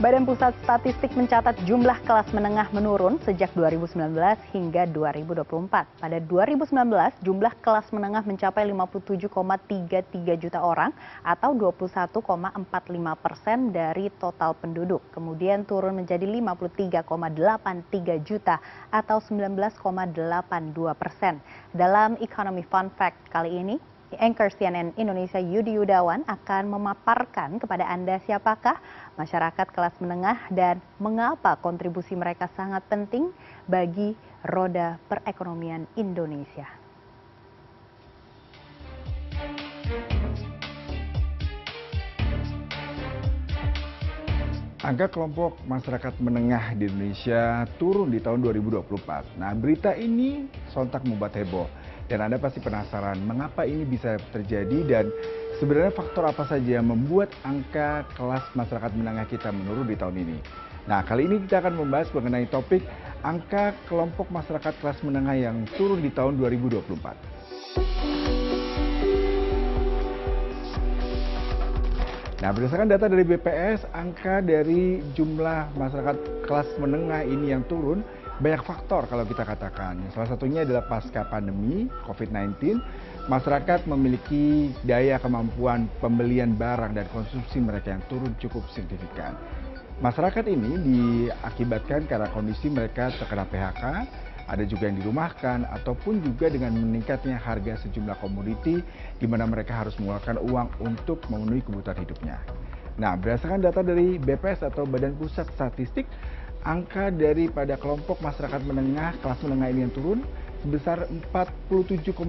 Badan Pusat Statistik mencatat jumlah kelas menengah menurun sejak 2019 hingga 2024. Pada 2019, jumlah kelas menengah mencapai 57,33 juta orang atau 21,45% dari total penduduk. Kemudian turun menjadi 53,83 juta atau 19,82%. Dalam Economy Fun Fact kali ini, Anchor CNN Indonesia Yudi Yudawan akan memaparkan kepada Anda siapakah masyarakat kelas menengah dan mengapa kontribusi mereka sangat penting bagi roda perekonomian Indonesia. Angka kelompok masyarakat menengah di Indonesia turun di tahun 2024. Nah, berita ini sontak membuat heboh. Dan Anda pasti penasaran mengapa ini bisa terjadi dan sebenarnya faktor apa saja yang membuat angka kelas masyarakat menengah kita menurun di tahun ini. Nah, kali ini kita akan membahas mengenai topik angka kelompok masyarakat kelas menengah yang turun di tahun 2024. Nah, berdasarkan data dari BPS, angka dari jumlah masyarakat kelas menengah ini yang turun banyak faktor kalau kita katakan. Salah satunya adalah pasca pandemi COVID-19, masyarakat memiliki daya kemampuan pembelian barang dan konsumsi mereka yang turun cukup signifikan. Masyarakat ini diakibatkan karena kondisi mereka terkena PHK, ada juga yang dirumahkan, ataupun juga dengan meningkatnya harga sejumlah komoditi di mana mereka harus mengeluarkan uang untuk memenuhi kebutuhan hidupnya. Nah, berdasarkan data dari BPS atau Badan Pusat Statistik, angka daripada kelompok masyarakat menengah, kelas menengah ini yang turun sebesar 47,85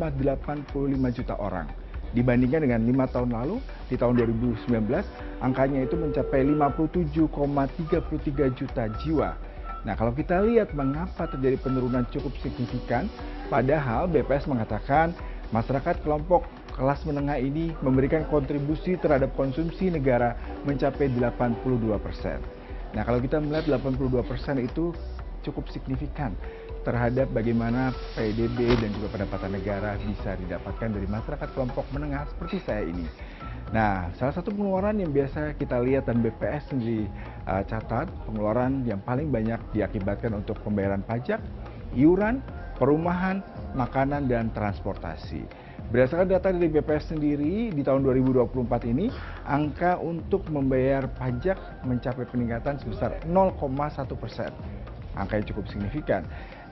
juta orang. Dibandingkan dengan 5 tahun lalu, di tahun 2019, angkanya itu mencapai 57,33 juta jiwa. Nah, kalau kita lihat mengapa terjadi penurunan cukup signifikan, padahal BPS mengatakan masyarakat kelompok kelas menengah ini memberikan kontribusi terhadap konsumsi negara mencapai 82%. Nah, kalau kita melihat 82% itu cukup signifikan terhadap bagaimana PDB dan juga pendapatan negara bisa didapatkan dari masyarakat kelompok menengah seperti saya ini. Nah, salah satu pengeluaran yang biasa kita lihat dan BPS sendiri catat, pengeluaran yang paling banyak diakibatkan untuk pembayaran pajak, iuran, perumahan, makanan, dan transportasi. Berdasarkan data dari BPS sendiri, di tahun 2024 ini, angka untuk membayar pajak mencapai peningkatan sebesar 0,1%. Angka yang cukup signifikan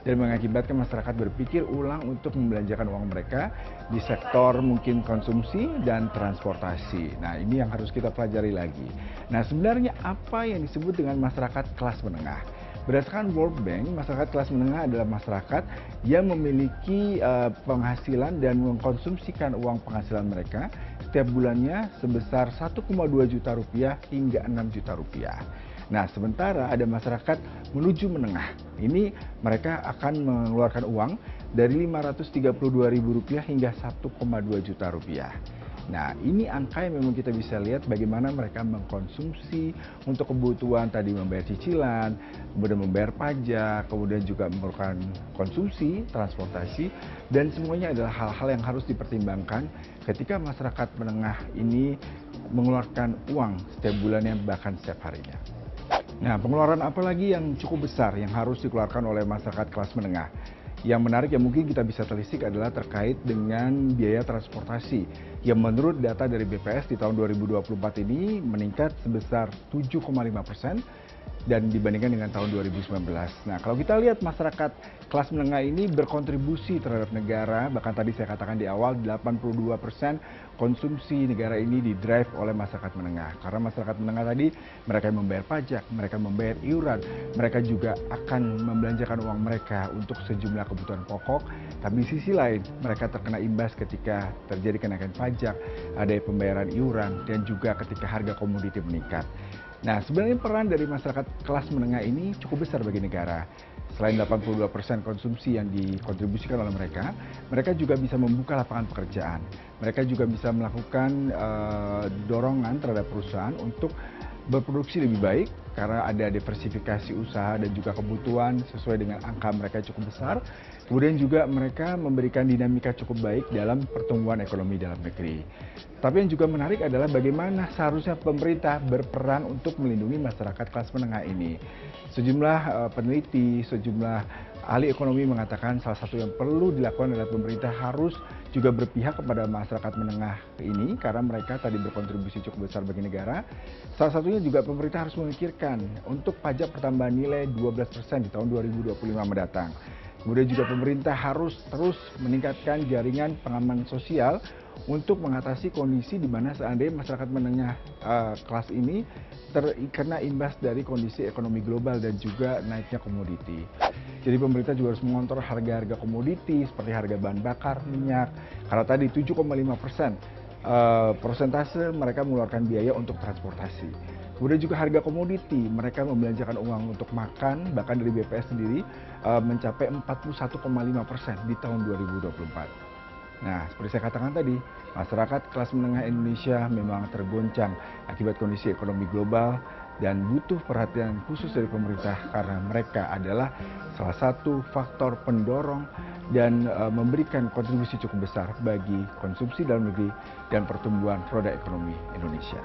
dan mengakibatkan masyarakat berpikir ulang untuk membelanjakan uang mereka di sektor mungkin konsumsi dan transportasi. Nah, ini yang harus kita pelajari lagi. Nah, sebenarnya apa yang disebut dengan masyarakat kelas menengah? Berdasarkan World Bank, masyarakat kelas menengah adalah masyarakat yang memiliki penghasilan dan mengkonsumsikan uang penghasilan mereka setiap bulannya sebesar 1,2 juta rupiah hingga 6 juta rupiah. Nah, sementara ada masyarakat menuju menengah. Ini mereka akan mengeluarkan uang dari Rp532.000 hingga Rp1,2 juta. Nah, ini angka yang memang kita bisa lihat bagaimana mereka mengkonsumsi untuk kebutuhan tadi membayar cicilan, kemudian membayar pajak, kemudian juga memerlukan konsumsi, transportasi, dan semuanya adalah hal-hal yang harus dipertimbangkan ketika masyarakat menengah ini mengeluarkan uang setiap bulannya bahkan setiap harinya. Nah, pengeluaran apa lagi yang cukup besar yang harus dikeluarkan oleh masyarakat kelas menengah? Yang menarik yang mungkin kita bisa telisik adalah terkait dengan biaya transportasi yang menurut data dari BPS di tahun 2024 ini meningkat sebesar 7,5% dan dibandingkan dengan tahun 2019. Nah, kalau kita lihat masyarakat kelas menengah ini berkontribusi terhadap negara, bahkan tadi saya katakan di awal 82% konsumsi negara ini didrive oleh masyarakat menengah. Karena masyarakat menengah tadi mereka yang membayar pajak, mereka membayar iuran, mereka juga akan membelanjakan uang mereka untuk sejumlah kebutuhan pokok. Tapi di sisi lain mereka terkena imbas ketika terjadi kenaikan pajak, ada pembayaran iuran, dan juga ketika harga komoditi meningkat. Nah, sebenarnya peran dari masyarakat kelas menengah ini cukup besar bagi negara. Selain 82% konsumsi yang dikontribusikan oleh mereka, mereka juga bisa membuka lapangan pekerjaan. Mereka juga bisa melakukan dorongan terhadap perusahaan untuk berproduksi lebih baik karena ada diversifikasi usaha dan juga kebutuhan sesuai dengan angka mereka cukup besar. Kemudian juga mereka memberikan dinamika cukup baik dalam pertumbuhan ekonomi dalam negeri. Tapi yang juga menarik adalah bagaimana seharusnya pemerintah berperan untuk melindungi masyarakat kelas menengah ini. Sejumlah peneliti, sejumlah ahli ekonomi mengatakan salah satu yang perlu dilakukan adalah pemerintah harus juga berpihak kepada masyarakat menengah ini karena mereka tadi berkontribusi cukup besar bagi negara. Salah satunya juga pemerintah harus memikirkan untuk pajak pertambahan nilai 12% di tahun 2025 mendatang. Kemudian juga pemerintah harus terus meningkatkan jaringan pengaman sosial untuk mengatasi kondisi di mana seandainya masyarakat menengah kelas ini terkena imbas dari kondisi ekonomi global dan juga naiknya komoditi. Jadi pemerintah juga harus mengontrol harga-harga komoditi seperti harga bahan bakar, minyak. Karena tadi 7,5% persentase mereka mengeluarkan biaya untuk transportasi. Kemudian juga harga komoditi, mereka membelanjakan uang untuk makan, bahkan dari BPS sendiri mencapai 41,5% di tahun 2024. Nah, seperti saya katakan tadi, masyarakat kelas menengah Indonesia memang tergoncang akibat kondisi ekonomi global dan butuh perhatian khusus dari pemerintah karena mereka adalah salah satu faktor pendorong dan memberikan kontribusi cukup besar bagi konsumsi dalam negeri dan pertumbuhan roda ekonomi Indonesia.